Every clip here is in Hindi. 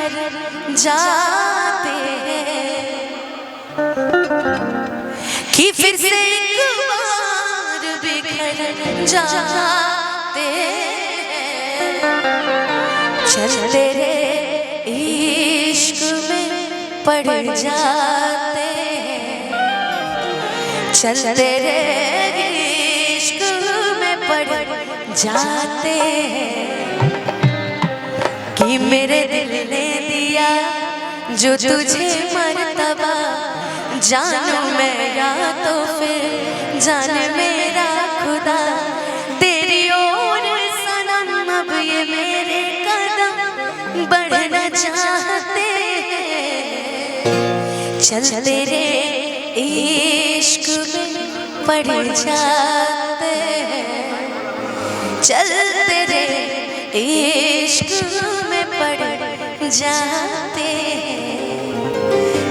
बिखर जाते हैं कि फिर से एक बार बिखर जाते हैं। चल तेरे इश्क में पड़ जाते हैं, चल तेरे इश्क में पड़ जाते हैं कि मेरे दिल ने दिया जो तुझे मर्तबा, जानू मैं या तो फिर जाने मेरा खुदा। तेरी ओर सनम अब ये मेरे कदम बढ़ना चाहते हैं, चल तेरे इश्क में पड़ जाते हैं, चल तेरे इश्क में पड़ जाते हैं,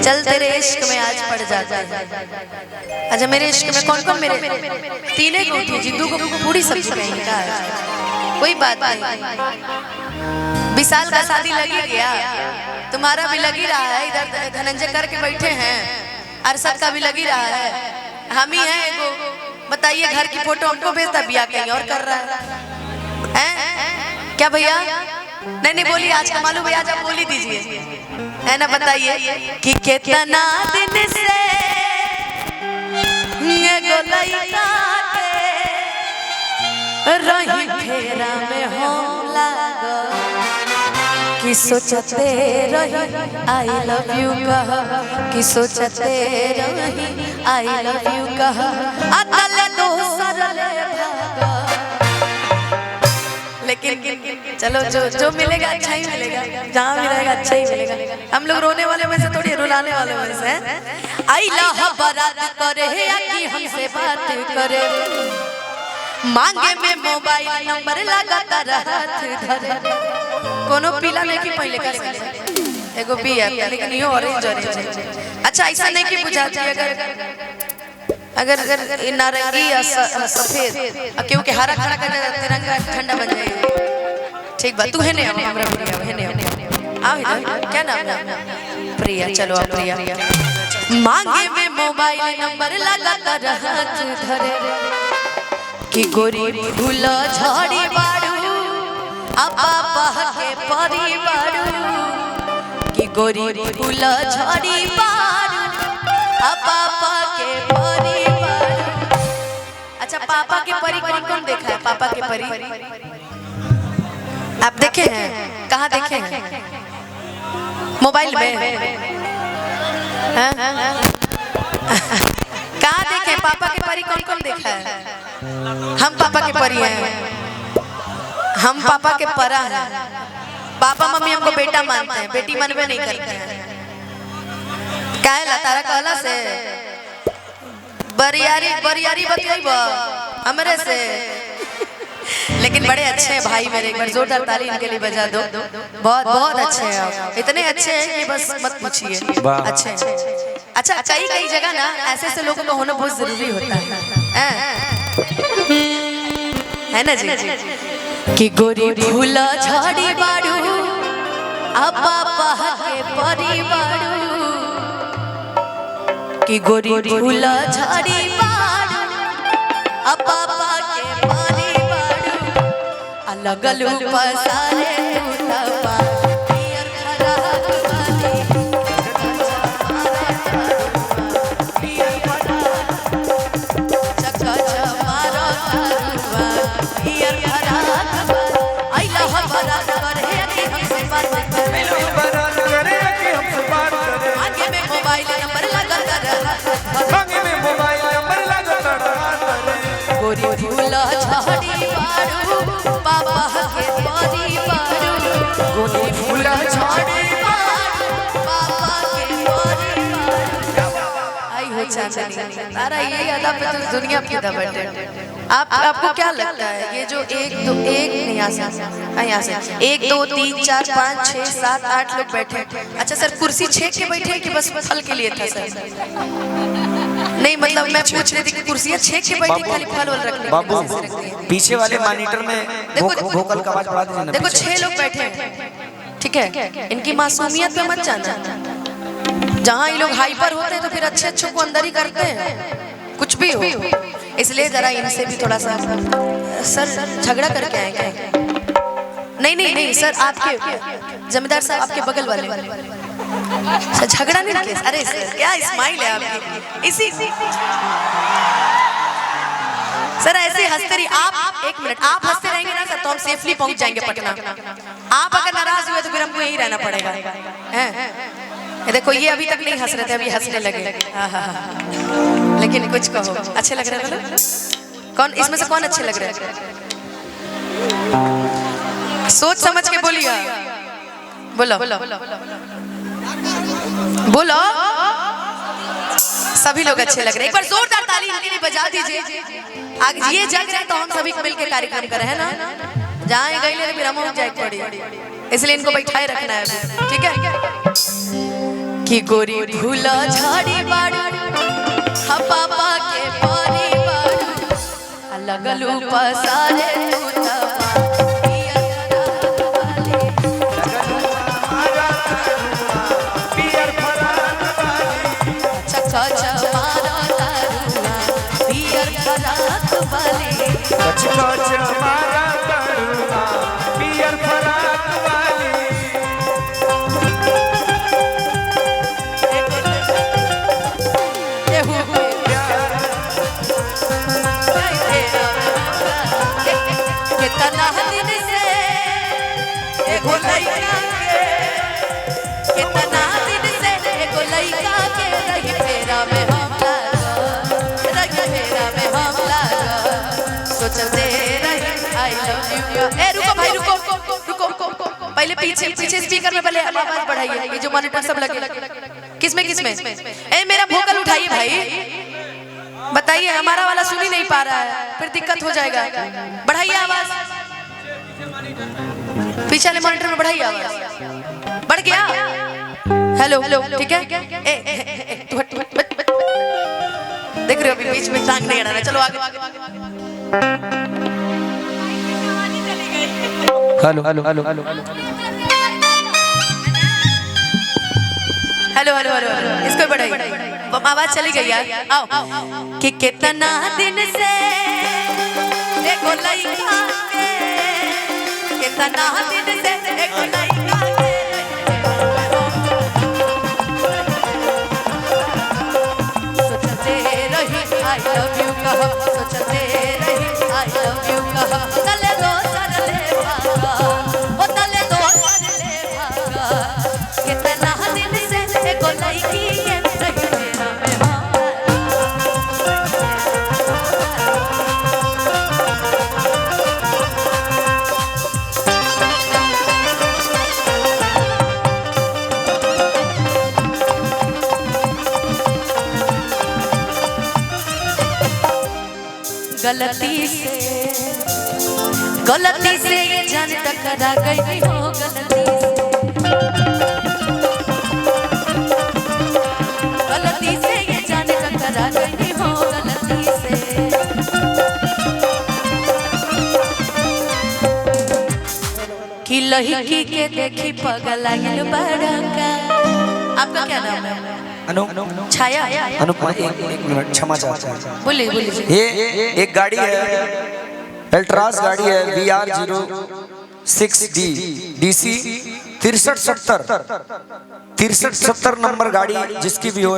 चल तेरे इश्क में आज पड़ जाते हैं। अच्छा मेरे इश्क में कौन कौन? मेरे तीने को थी, जिद्दू को पूरी सब्जी कहीं का कोई बात नहीं। विशाल का शादी लगी गया, तुम्हारा भी लगी रहा है, इधर धनंजय करके बैठे हैं, अरशद का भी लगी रहा है, हम ही हैं एगो। बताइए घर की फोटो हमको भेजता, बिया कहीं और कर रहा है क्या भैया? नहीं बोली आज का मालूम भैया, आप बोली दीजिए है ना। बताइए कि कितना दिन से रही फेरा में हम लागो, कि सोचते रही आई लव यू कह, कि सोचते रही आई लव यू कह, अतल दोसर ले भागा। लेकिन चलो जो मिलेगा अच्छा ही मिलेगा, जहाँ मिलेगा अच्छा ही मिलेगा। हम लोग रोने वाले में से थोड़ी रुलाने वाले में से हैं। आई लह बारात करे या कि हमसे बात करे, मांगे में मोबाइल नंबर लगाता हाथ धरे। कोनो पीला नहीं कि पहले कर सकते एगो पिया, लेकिन यो ऑरेंज ऑरेंज। अच्छा ऐसा नहीं कि बुझाती अगर नारंगी या सफेद, क्योंकि हरा खड़ा करने तिरंगा ठंडा बन जाएगा। ठीक बात, तू है ने हमरा प्रिया है ने आओ इधर, क्या नाम है? प्रिया। चलो आप प्रिया। मांगे में मोबाइल नंबर लगाता हाथ धरे, कि गोरी भूला झाड़ी बाड़ू आपा के परी बाड़ू, कि गोरी भूला झाड़ी बाड़ू आपा के परी बाड़ू। अच्छा पापा के परी कौन कौन देखा है? पापा के परी आप देखे हैं? कहाँ देखे हैं? मोबाइल में? कहाँ देखे? पापा के परी कौन कौन देखा है? हम पापा के परी हैं, हम पापा के परा हैं। पापा मम्मी हमको बेटा मानते हैं, बेटी मनवे नहीं करते हैं। काहे तारा कहला से बरियारी बरियारी बतियाइबा हमरे से, लेकिन बड़े अच्छे हैं भाई मेरे, एक बार जोरदार ताली इनके लिए बजा दो। बहुत बहुत अच्छे हैं आप, इतने अच्छे हैं कि बस मत पूछिए, अच्छे हैं। अच्छा कई जगह ना ऐसे ऐसे लोगों का होना बहुत जरूरी होता है ना जी? कि गोरी भूला झाड़ी बाड़ू आपा के परी बाड़ू, कि गोरी भूला झाड़ी बाड़ू आपा के परी बाड़ू, अलग अलग पसारे तू पियर खराब वाली गोरी भूला झाड़ी बाड़ू पापा के परी बाड़ू, गोरी भूला झाड़ी बाड़ू पापा के परी बाड़ू। आई हो चांदनी तारा ये अदा पे तो दुनिया की दबट। आपको क्या लगता है ये जो एक यहाँ से 1 2 3 4 5 6 7 8 लोग बैठे? अच्छा सर कुर्सी छेक के बैठे कि बस फल के लिए था सर? नहीं मतलब मैं पूछ रही थी कि कुर्सियां छेक के बैठी खाली फल वल रखने बाबू पीछे वाले मॉनिटर में वोकल का आवाज बढ़ा दीजिए ना। देखो 6 लोग बैठे हैं, ठीक है, इनकी मासूमियत पे मत जाना। जहाँ ये लोग हाइपर होते हैं तो फिर अच्छे अच्छों को अंदर ही करते हैं, कुछ भी हो। इसलिए जरा इनसे भी थोड़ा सा, सर झगड़ा करके आए क्या? नहीं नहीं नहीं सर, आपके जमींदार साहब आपके बगल वाले सर झगड़ा नहीं किया। अरे सर क्या स्माइल है आपकी, इसी सर ऐसे हंसते रहिए आप। एक मिनट, आप हंसते रहेंगे ना सर तो हम सेफली पहुंच जाएंगे पटना। आप अगर नाराज हुए तो फिर हमको यहीं रहना पड़ेगा। हैं देखो ये अभी तक नहीं हंस रहे थे, अभी हंसने लगे। लेकिन कुछ कहो, अच्छे लग रहे हैं? कौन इसमें से कौन अच्छे लग रहे हैं? सोच समझ के बोलिए। बोलो बोलो, सभी लोग अच्छे लग रहे हैं। एक बार जोरदार ताली इनके लिए बजा दीजिए। आज ये जग रहे तो हम सभी मिलकर कार्यक्रम कर रहे हैं ना। जहाँ गए ले फिर हम जाए पड़ी, इसलिए इनको बैठाए रखना है, ठीक है? कि गोरी भूला झाड़ी बाड़ी पापा के परिवार लगलू पसारे पहले पीछे पीछे स्पीकर में पहले आवाज बढ़ाइए, ये जो मॉनिटर सब लगे। किसमें किसमें? ए मेरा वोकल उठाइए भाई, बताइए हमारा वाला सुन ही नहीं पा रहा है, फिर दिक्कत हो जाएगा। बढ़ाइए आवाज, पीछे वाले मॉनिटर में बढ़ाइए आवाज। बढ़ गया? हेलो ठीक है? देख रहे हो अभी बीच में टांग नहीं अड़ाना। चलो आगे। Hello hello hello hello hello hello hello, इसको बढ़ाइए, आवाज चली गई यार। आओ कि कितना दिन से देखो लइका के, कितना दिन से देखो लइका के सोचते रही आई लव यू कहा, सोचते रही आई लव यू कहा। चले दो चले भागा, ओ चले दो चले भागा, कितना दिन से देखो लइकी के नहीं मेरा मेहमान। गलती से ये जान टकरा गई हो, गलती से ये जान टकरा गई हो, गलती से। कि लड़की के देखी पगला ये बड़का। आपका क्या नाम है? अनु छाया। अनुपमा, एक मिनट क्षमा चाहता हूँ। बोलिए बोलिए। ये एक गाड़ी है, अल्ट्रास गाड़ी है, VR06D DC 6370 नंबर गाड़ी जिसकी भी हो।